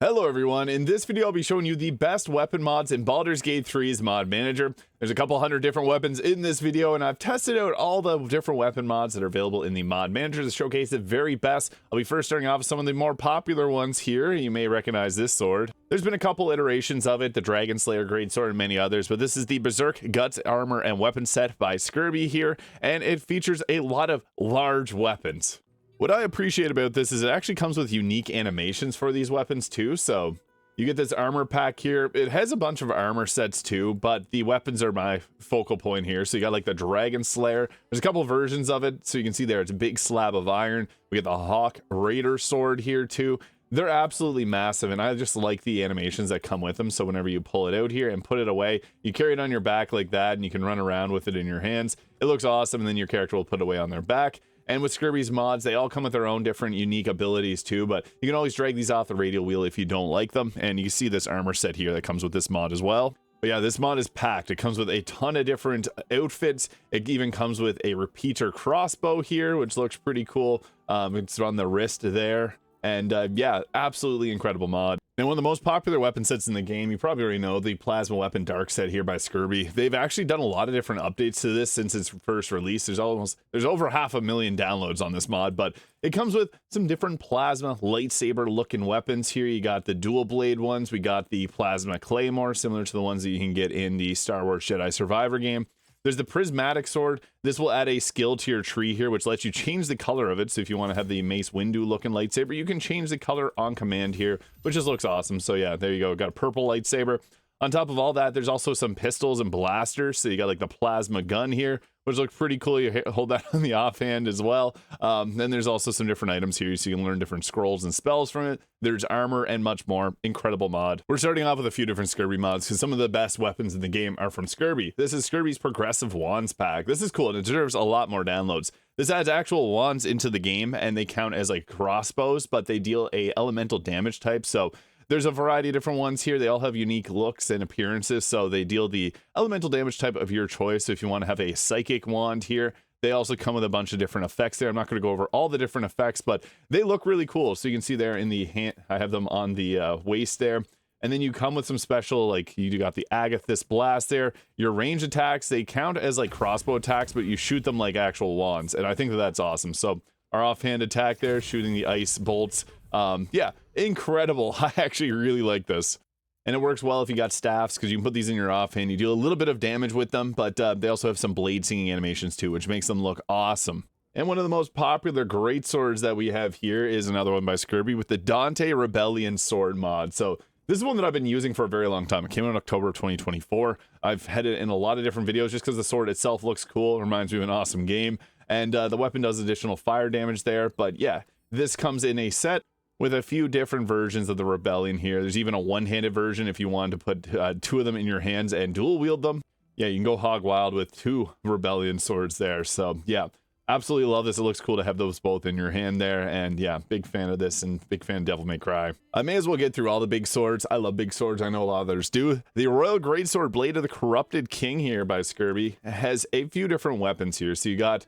Hello everyone, in this video I'll be showing you the best weapon mods in Baldur's Gate 3's mod manager. There's a couple hundred different weapons in this video and I've tested out all the different weapon mods that are available in the mod manager to showcase the very best. I'll be first starting off with some of the more popular ones here. You may recognize this sword. There's been a couple iterations of it, the Dragonslayer Greatsword and many others, but this is the Berserk Guts Armor and Weapon set by Skirbie here, and it features a lot of large weapons. What I appreciate about this is it actually comes with unique animations for these weapons too. So you get this armor pack here. It has a bunch of armor sets too, but the weapons are my focal point here. So you got like the Dragonslayer. There's a couple versions of it. So you can see there, it's a big slab of iron. We get the Hawk Raider sword here too. They're absolutely massive, and I just like the animations that come with them. So whenever you pull it out here and put it away, you carry it on your back like that, and you can run around with it in your hands. It looks awesome, and then your character will put it away on their back. And with Skirbie's mods, they all come with their own different unique abilities too, but you can always drag these off the radial wheel if you don't like them. And you see this armor set here that comes with this mod as well. But yeah, this mod is packed. It comes with a ton of different outfits. It even comes with a repeater crossbow here, which looks pretty cool. It's on the wrist there. And yeah, absolutely incredible mod. And one of the most popular weapon sets in the game, you probably already know, the Plasma Weapon Dark set here by Skirbie. They've actually done a lot of different updates to this since its first release. There's over 500,000 downloads on this mod, but it comes with some different plasma lightsaber looking weapons here. You got the dual blade ones. We got the Plasma Claymore, similar to the ones that you can get in the Star Wars Jedi Survivor game. There's the Prismatic Sword. This will add a skill to your tree here, which lets you change the color of it. So if you want to have the Mace Windu looking lightsaber, you can change the color on command here, which just looks awesome. So yeah, there you go. Got a purple lightsaber. On top of all that, there's also some pistols and blasters. So you got like the plasma gun here, which looks pretty cool. You hold that on the offhand as well. Then there's also some different items here, so you can learn different scrolls and spells from it. There's armor and much more. Incredible mod. We're starting off with a few different Skirbie mods because some of the best weapons in the game are from Skirbie. This is Skirbie's Progressive Wands pack. This is cool and it deserves a lot more downloads. This adds actual wands into the game and they count as like crossbows, but they deal a elemental damage type. So there's a variety of different ones here. They all have unique looks and appearances, so they deal the elemental damage type of your choice. So if you want to have a psychic wand here, they also come with a bunch of different effects there. I'm not going to go over all the different effects, but they look really cool. So you can see there in the hand, I have them on the waist there. And then you come with some special, like you got the Agathis Blast there. Your range attacks, they count as like crossbow attacks, but you shoot them like actual wands. And I think that that's awesome. So our offhand attack there, shooting the ice bolts. Yeah, incredible. I actually really like this. And it works well if you got staffs because you can put these in your offhand. You do a little bit of damage with them, but they also have some blade singing animations too, which makes them look awesome. And one of the most popular greatswords that we have here is another one by Skirbie with the Dante Rebellion sword mod. So this is one that I've been using for a very long time. It came out in October of 2024. I've had it in a lot of different videos just because the sword itself looks cool. It reminds me of an awesome game. And the weapon does additional fire damage there. But yeah, this comes in a set with a few different versions of the Rebellion here. There's even a one-handed version if you wanted to put two of them in your hands and dual wield them. Yeah, you can go hog wild with two Rebellion swords there. So yeah, absolutely love this. It looks cool to have those both in your hand there. And yeah, big fan of this and big fan of Devil May Cry. I may as well get through all the big swords. I love big swords. I know a lot of others do. The Royal Greatsword Blade of the Corrupted King here by Skirbie has a few different weapons here. So you got,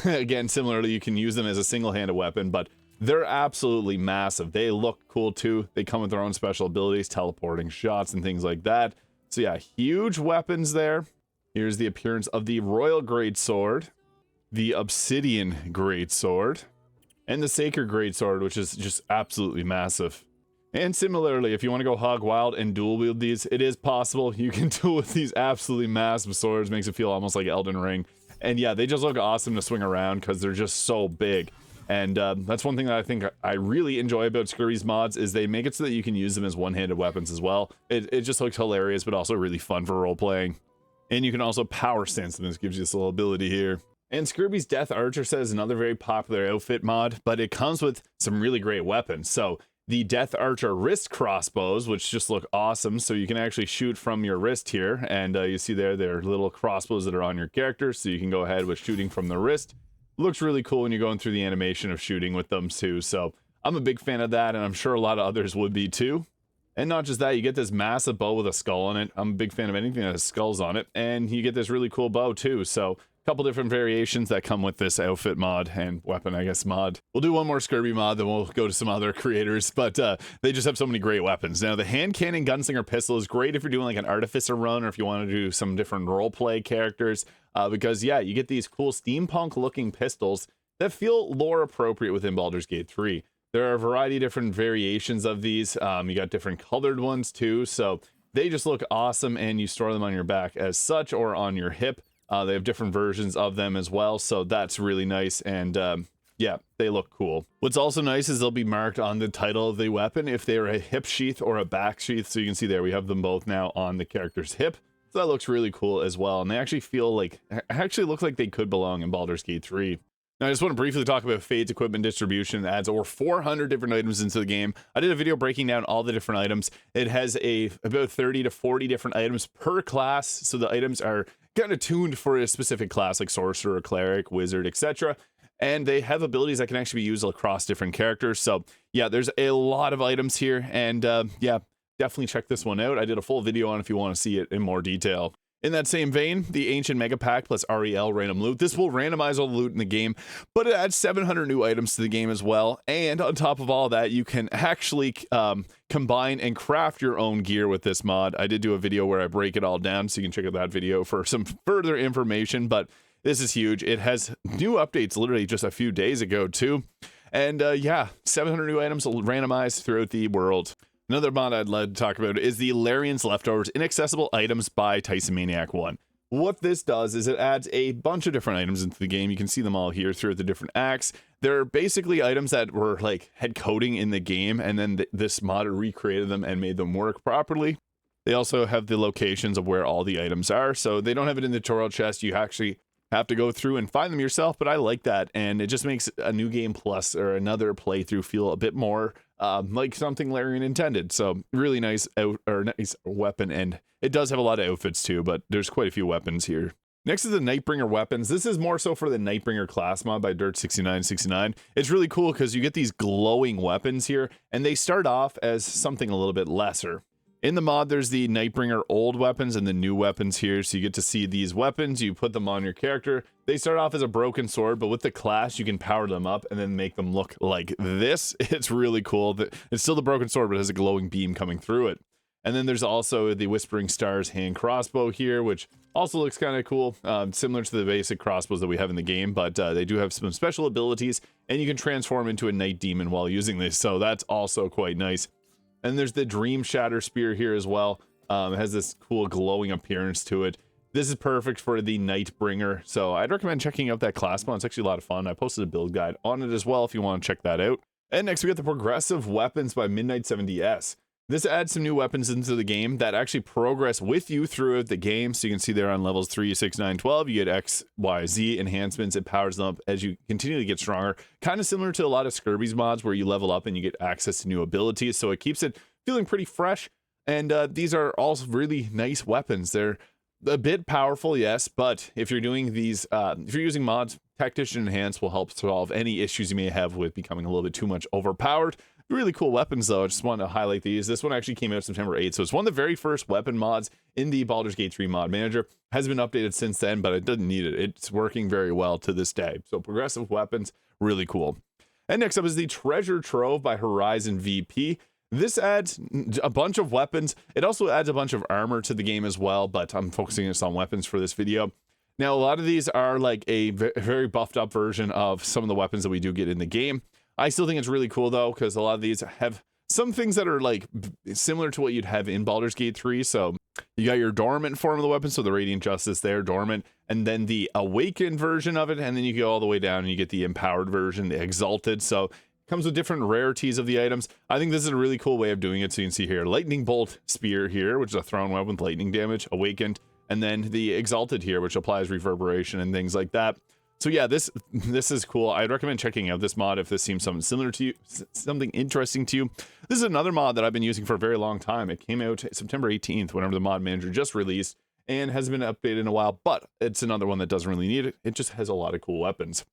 again, similarly, you can use them as a single-handed weapon, but they're absolutely massive. They look cool too. They come with their own special abilities, teleporting shots and things like that. So yeah, huge weapons there. Here's the appearance of the Royal Greatsword, the Obsidian Greatsword, and the Sacred Greatsword, which is just absolutely massive. And similarly, if you want to go hog wild and dual wield these, it is possible. You can duel with these absolutely massive swords. Makes it feel almost like Elden Ring. And yeah, they just look awesome to swing around because they're just so big. And that's one thing that I think I really enjoy about Skirbie's mods is they make it so that you can use them as one-handed weapons as well. It just looks hilarious, but also really fun for role-playing. And you can also power sense them. This gives you this little ability here. And Skirbie's Death Archer set is another very popular outfit mod, but it comes with some really great weapons. So the Death Archer wrist crossbows, which just look awesome. So you can actually shoot from your wrist here. And you see there, they're little crossbows that are on your character. So you can go ahead with shooting from the wrist. Looks really cool when you're going through the animation of shooting with them too. So I'm a big fan of that, and I'm sure a lot of others would be too. And not just that, you get this massive bow with a skull on it. I'm a big fan of anything that has skulls on it. And you get this really cool bow too. So couple different variations that come with this outfit mod and weapon, I guess, mod. We'll do one more Skirbie mod, then we'll go to some other creators, but they just have so many great weapons. Now, the hand cannon Gunslinger pistol is great if you're doing like an artificer run or if you want to do some different roleplay characters, because yeah, you get these cool steampunk looking pistols that feel lore appropriate within Baldur's Gate 3. There are a variety of different variations of these. You got different colored ones too, so they just look awesome, and you store them on your back as such or on your hip. They have different versions of them as well, so that's really nice, and yeah, they look cool. What's also nice is they'll be marked on the title of the weapon if they're a hip sheath or a back sheath, so you can see there we have them both now on the character's hip. So that looks really cool as well, and they actually look like they could belong in Baldur's Gate 3. Now, I just want to briefly talk about Fade's equipment distribution. It adds over 400 different items into the game. I did a video breaking down all the different items. It has about 30 to 40 different items per class, so the items are kind of tuned for a specific class, like Sorcerer, Cleric, Wizard, etc. And they have abilities that can actually be used across different characters. So, yeah, there's a lot of items here, and yeah, definitely check this one out. I did a full video on it if you want to see it in more detail. In that same vein, the Ancient Mega Pack plus REL random loot. This will randomize all the loot in the game, but it adds 700 new items to the game as well. And on top of all that, you can actually combine and craft your own gear with this mod. I did do a video where I break it all down, so you can check out that video for some further information, but this is huge. It has new updates literally just a few days ago too. And yeah, 700 new items randomized throughout the world. Another mod I'd like to talk about is the Larian's Leftovers Inaccessible Items by Tyson Maniac 1. What this does is it adds a bunch of different items into the game. You can see them all here throughout the different acts. They're basically items that were like had coding in the game, and then this mod recreated them and made them work properly. They also have the locations of where all the items are, so they don't have it in the tutorial chest. You actually have to go through and find them yourself, but I like that, and it just makes a new game plus or another playthrough feel a bit more like something Larian intended. So really nice nice weapon, and it does have a lot of outfits too, but there's quite a few weapons here. Next is the Nightbringer Weapons. This is more so for the Nightbringer class mod by Dirt6969. It's really cool because you get these glowing weapons here, and they start off as something a little bit lesser. In the mod, there's the Nightbringer old weapons and the new weapons here, so you get to see these weapons, you put them on your character. They start off as a broken sword, but with the class, you can power them up and then make them look like this. It's really cool. It's still the broken sword, but it has a glowing beam coming through it. And then there's also the Whispering Stars hand crossbow here, which also looks kind of cool, similar to the basic crossbows that we have in the game, but they do have some special abilities, and you can transform into a night demon while using this, so that's also quite nice. And there's the Dream Shatter Spear here as well. It has this cool glowing appearance to it. This is perfect for the Nightbringer, so I'd recommend checking out that class mod. It's actually a lot of fun. I posted a build guide on it as well if you want to check that out. And next we got the Progressive Weapons by Midnight70S. This adds some new weapons into the game that actually progress with you throughout the game. So you can see there on levels 3, 6, 9, 12, you get X, Y, Z enhancements. It powers them up as you continue to get stronger. Kind of similar to a lot of Skirbie's mods where you level up and you get access to new abilities. So it keeps it feeling pretty fresh. And these are all really nice weapons. They're a bit powerful, yes, but if you're doing these, if you're using mods, Tactician Enhance will help solve any issues you may have with becoming a little bit too much overpowered. Really cool weapons, though. I just want to highlight these. This one actually came out September 8th, so it's one of the very first weapon mods in the Baldur's Gate 3 mod manager. Has been updated since then, but it doesn't need it. It's working very well to this day. So Progressive Weapons, really cool. And next up is the Treasure Trove by Horizon VP. This adds a bunch of weapons. It also adds a bunch of armor to the game as well, but I'm focusing just on weapons for this video. Now, a lot of these are like a very buffed up version of some of the weapons that we do get in the game. I still think it's really cool, though, because a lot of these have some things that are like similar to what you'd have in Baldur's Gate 3. So you got your dormant form of the weapon, so the Radiant Justice there, dormant, and then the awakened version of it, and then you go all the way down and you get the empowered version, the exalted. So it comes with different rarities of the items. I think this is a really cool way of doing it. So you can see here, Lightning Bolt Spear here, which is a thrown weapon with lightning damage, awakened, and then the exalted here, which applies reverberation and things like that. So yeah, this is cool. I'd recommend checking out this mod if this seems something similar to you, something interesting to you. This is another mod that I've been using for a very long time. It came out September 18th, whenever the mod manager just released, and hasn't been updated in a while, but it's another one that doesn't really need it. It just has a lot of cool weapons.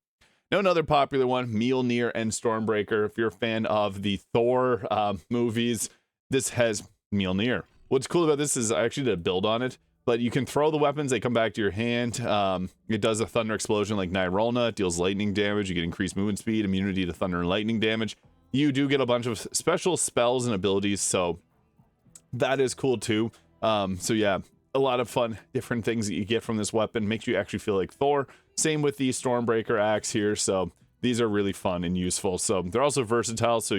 Now, another popular one, Mjolnir and Stormbreaker. If you're a fan of the Thor movies, this has Mjolnir. What's cool about this is I actually did a build on it. but you can throw the weapons, they come back to your hand. It does a thunder explosion like Nirona, it deals lightning damage, you get increased movement speed, immunity to thunder and lightning damage. You do get a bunch of special spells and abilities, so that is cool too. So yeah, a lot of fun different things that you get from this weapon, makes you actually feel like Thor. Same with the Stormbreaker axe here, so these are really fun and useful. So they're also versatile, so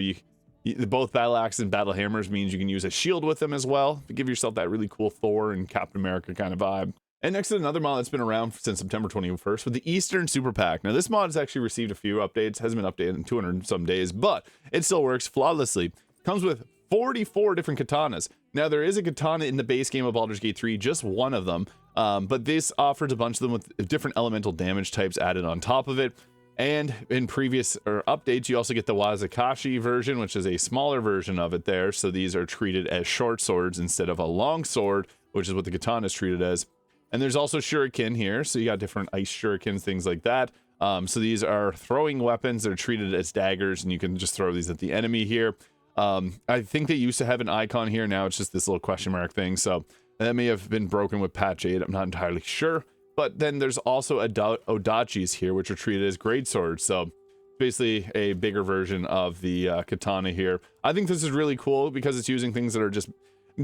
both battle axe and battle hammers means you can use a shield with them as well to give yourself that really cool Thor and Captain America kind of vibe. And next is another mod that's been around since September 21st with the Eastern SuperPack. Now this mod has actually received a few updates, hasn't been updated in 200 some days, but it still works flawlessly. Comes with 44 different katanas. Now there is a katana in the base game of Baldur's Gate 3, just one of them, but this offers a bunch of them with different elemental damage types added on top of it. And in previous updates, you also get the Wazakashi version, which is a smaller version of it there. So these are treated as short swords instead of a long sword, which is what the katana is treated as. And there's also shuriken here. So you got different ice shurikens, things like that. So these are throwing weapons that are treated as daggers, and you can just throw these at the enemy here. I think they used to have an icon here. Now it's just this little question mark thing. So that may have been broken with patch 8. I'm not entirely sure. But then there's also odachis here, which are treated as greatswords. So basically a bigger version of the katana here. I think this is really cool because it's using things that are just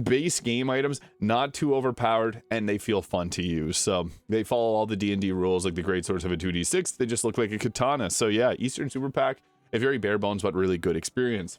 base game items, not too overpowered, and they feel fun to use. So they follow all the D&D rules, like the greatswords have a 2d6. They just look like a katana. So yeah, Eastern SuperPack, a very bare bones but really good experience.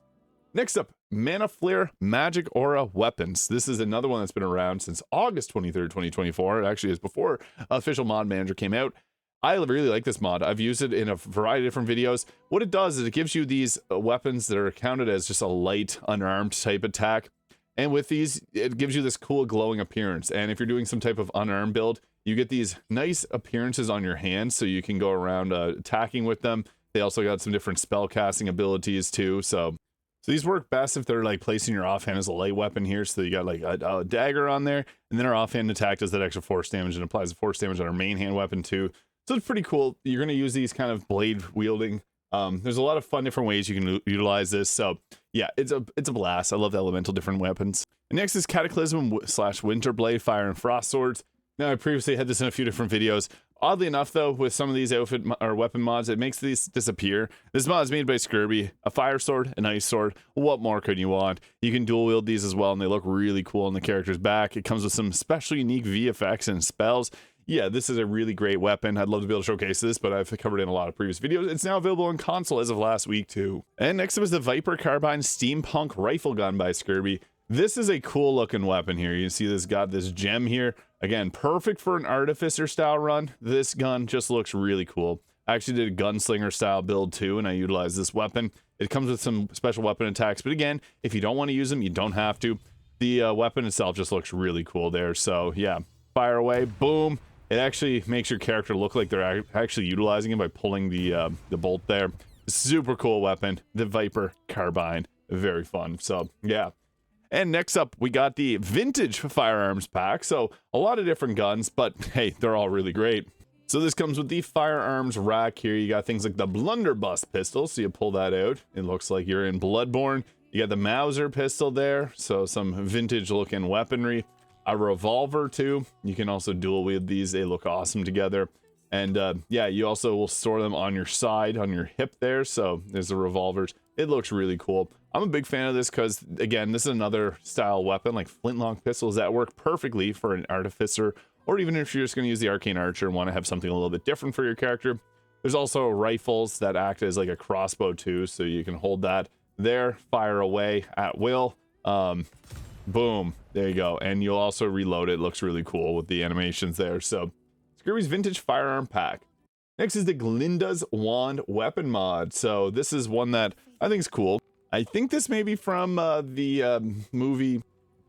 Next up, Manaflare Magic Aura Weapons. This is another one that's been around since August 23rd, 2024. It actually is before official mod manager came out. I really like this mod. I've used it in a variety of different videos. What it does is it gives you these weapons that are counted as just a light, unarmed type attack. And with these, it gives you this cool glowing appearance. And if you're doing some type of unarmed build, you get these nice appearances on your hands, so you can go around attacking with them. They also got some different spell casting abilities too. So these work best if they're like placing your offhand as a light weapon here. So you got like a dagger on there, and then our offhand attack does that extra force damage and applies the force damage on our main hand weapon too. So it's pretty cool. You're going to use these kind of blade wielding. There's a lot of fun different ways you can utilize this. So yeah, it's a blast. I love the elemental different weapons. And next is Cataclysmic / Winterblight Fire and Frost Swords. Now I previously had this in a few different videos. Oddly enough, though, with some of these outfit or weapon mods, it makes these disappear. This mod is made by Skirbie, a fire sword, an ice sword. What more could you want? You can dual wield these as well, and they look really cool on the character's back. It comes with some special unique VFX and spells. Yeah, this is a really great weapon. I'd love to be able to showcase this, but I've covered it in a lot of previous videos. It's now available on console as of last week, too. And next up is the Viper Carbine Steampunk Rifle Gun by Skirbie. This is a cool looking weapon here. You can see this got this gem here. Again, perfect for an artificer style run. This gun just looks really cool. I actually did a gunslinger style build too, and I utilized this weapon. It comes with some special weapon attacks, but again, if you don't want to use them, you don't have to. The weapon itself just looks really cool there. So yeah, fire away, boom. It actually makes your character look like they're actually utilizing it by pulling the bolt there. Super cool weapon, the Viper Carbine. Very fun. So yeah. And next up, we got the vintage firearms pack. So a lot of different guns, but hey, they're all really great. So this comes with the firearms rack here. You got things like the blunderbuss pistol. So you pull that out. It looks like you're in Bloodborne. You got the Mauser pistol there. So some vintage looking weaponry. A revolver too. You can also dual wield these. They look awesome together. And yeah, you also will store them on your side, on your hip there. So there's the revolvers. It looks really cool. I'm a big fan of this because, again, this is another style weapon, like flintlock pistols that work perfectly for an artificer, or even if you're just going to use the arcane archer and want to have something a little bit different for your character. There's also rifles that act as like a crossbow too, so you can hold that there, fire away at will. Boom, there you go. And you'll also reload it. It looks really cool with the animations there. So Skirbie's vintage firearm pack. Next is the Glinda's Wand weapon mod. So this is one that I think is cool. I think this may be from the movie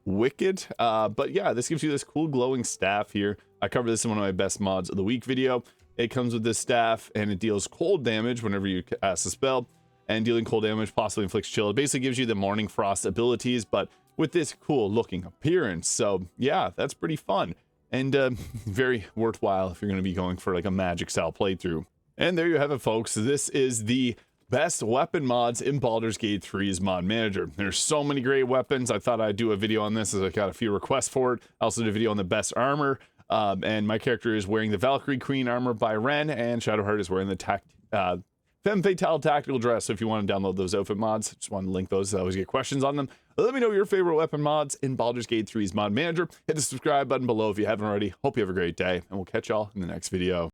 Wicked, but yeah, this gives you this cool glowing staff here. I covered this in one of my best mods of the week video. It comes with this staff, and it deals cold damage whenever you cast a spell, and dealing cold damage possibly inflicts chill. It basically gives you the Morning Frost abilities, but with this cool looking appearance. So yeah, that's pretty fun, and very worthwhile if you're going to be going for like a magic style playthrough. And there you have it, folks. This is the best weapon mods in Baldur's Gate 3's mod manager. There's so many great weapons. I thought I'd do a video on this as I got a few requests for it. I also did a video on the best armor, and my character is wearing the Valkyrie Queen armor by Ren, and Shadowheart is wearing the Femme Fatale tactical dress. So if you want to download those outfit mods, just want to link those. I always get questions on them. Let me know your favorite weapon mods in Baldur's Gate 3's mod manager. Hit the subscribe button below if you haven't already. Hope you have a great day, and we'll catch y'all in the next video.